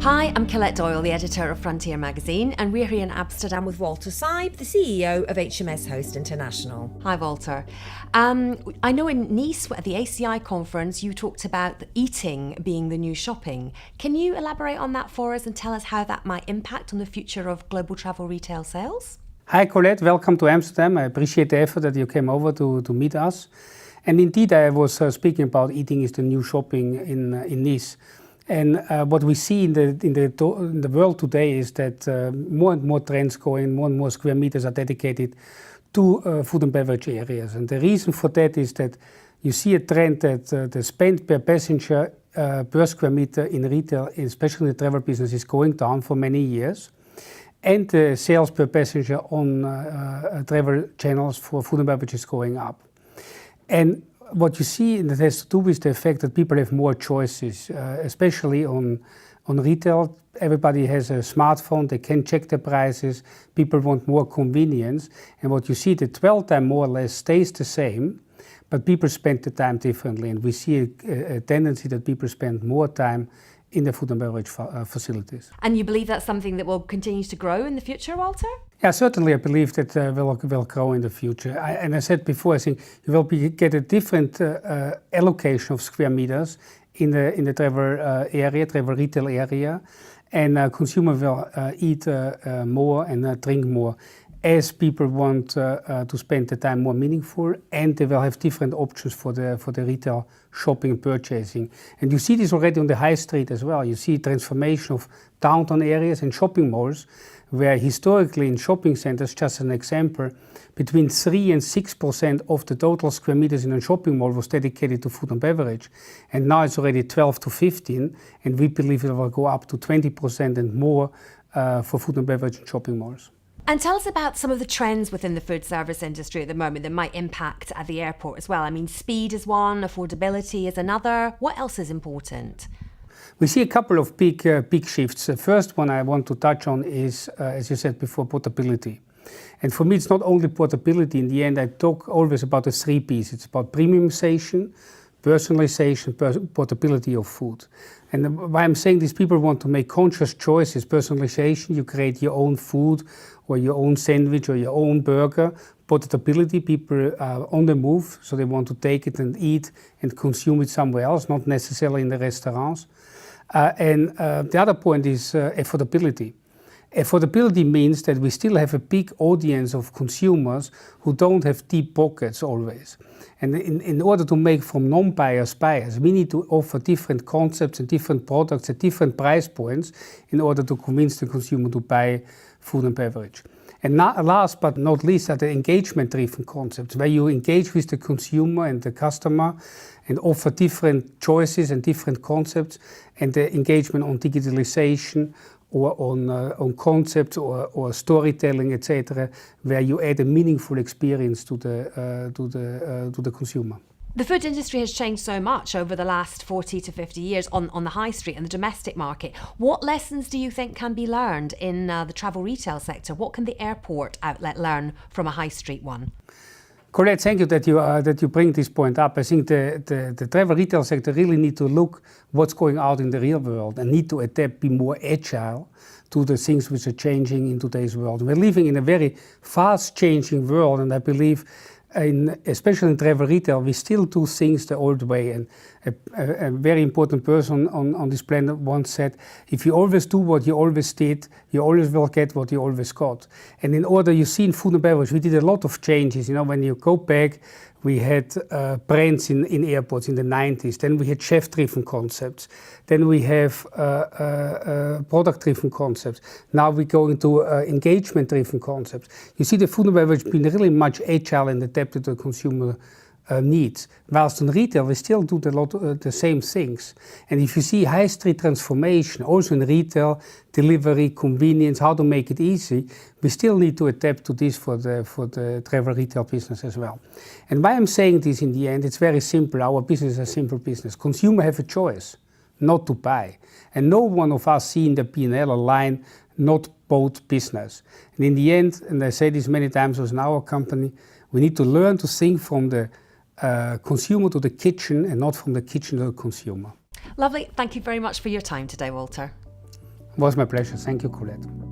Hi, I'm Colette Doyle, the editor of Frontier magazine, and we're here in Amsterdam with Walter Seib, the CEO of HMSHost International. Hi, Walter. I know in Nice at the ACI conference you talked about eating being the new shopping. Can you elaborate on that for us and tell us how that might impact on the future of global travel retail sales? Hi Colette, welcome to Amsterdam. I appreciate the effort that you came over to meet us. And indeed, I was speaking about eating is the new shopping in Nice. And what we see in the world today is that more and more trends going, more and more square meters are dedicated to food and beverage areas. And the reason for that is that you see a trend that the spend per passenger per square meter in retail, especially in the travel business, is going down for many years. And the sales per passenger on travel channels for food and beverage is going up. And what you see, and that has to do with the fact that people have more choices, especially on retail. Everybody has a smartphone, they can check the prices, people want more convenience. And what you see, the dwell time more or less stays the same, but people spend the time differently. And we see a tendency that people spend more time in the food and beverage facilities. And you believe that's something that will continue to grow in the future, Walter? Yeah, certainly I believe that will grow in the future. And I said before, I think you will get a different allocation of square meters in the travel area, travel retail area, and consumers will eat more and drink more as people want to spend the time more meaningful, and they will have different options for the retail shopping and purchasing. And you see this already on the high street as well. You see transformation of downtown areas and shopping malls, where historically in shopping centers, just an example, between 3 and 6% of the total square meters in a shopping mall was dedicated to food and beverage. And now it's already 12 to 15, and we believe it will go up to 20% and more for food and beverage in shopping malls. And tell us about some of the trends within the food service industry at the moment that might impact at the airport as well. I mean, speed is one, affordability is another. What else is important? We see a couple of big shifts. The first one I want to touch on is, as you said before, portability. And for me, it's not only portability. In the end, I talk always about the 3 P's. It's about premiumization, personalization, portability of food. And why I'm saying this, people want to make conscious choices. Personalization, you create your own food or your own sandwich or your own burger. Portability, people are on the move, so they want to take it and eat and consume it somewhere else, not necessarily in the restaurants. And the other point is affordability. Affordability means that we still have a big audience of consumers who don't have deep pockets always. And in order to make from non-buyers buyers, we need to offer different concepts and different products at different price points in order to convince the consumer to buy food and beverage. And last but not least are the engagement-driven concepts, where you engage with the consumer and the customer and offer different choices and different concepts, and the engagement on digitalization or on concepts or storytelling, etc., where you add a meaningful experience to the consumer. The food industry has changed so much over the last 40 to 50 years on the high street and the domestic market. What lessons do you think can be learned in the travel retail sector? What can the airport outlet learn from a high street one? Colette, thank you that you bring this point up. I think the travel retail sector really need to look what's going out in the real world and need to adapt, be more agile to the things which are changing in today's world. We're living in a very fast changing world, and I believe especially in travel retail, we still do things the old way. And a very important person on this planet once said, if you always do what you always did, you always will get what you always got. And in order, you see in food and beverage, we did a lot of changes. You know, when you go back, we had brands in airports in the 90s. Then we had chef-driven concepts. Then we have product-driven concepts. Now we go into engagement-driven concepts. You see the food and beverage being really much agile and adapted to the consumer needs. Whilst in retail, we still do the same things. And if you see high street transformation, also in retail, delivery, convenience, how to make it easy, we still need to adapt to this for the travel retail business as well. And why I'm saying this in the end, it's very simple. Our business is a simple business. Consumers have a choice not to buy. And no one of us see in the P&L a line not bought business. And in the end, and I say this many times in our company, we need to learn to think from the consumer to the kitchen and not from the kitchen to the consumer. Lovely. Thank you very much for your time today, Walter. It was my pleasure. Thank you, Colette.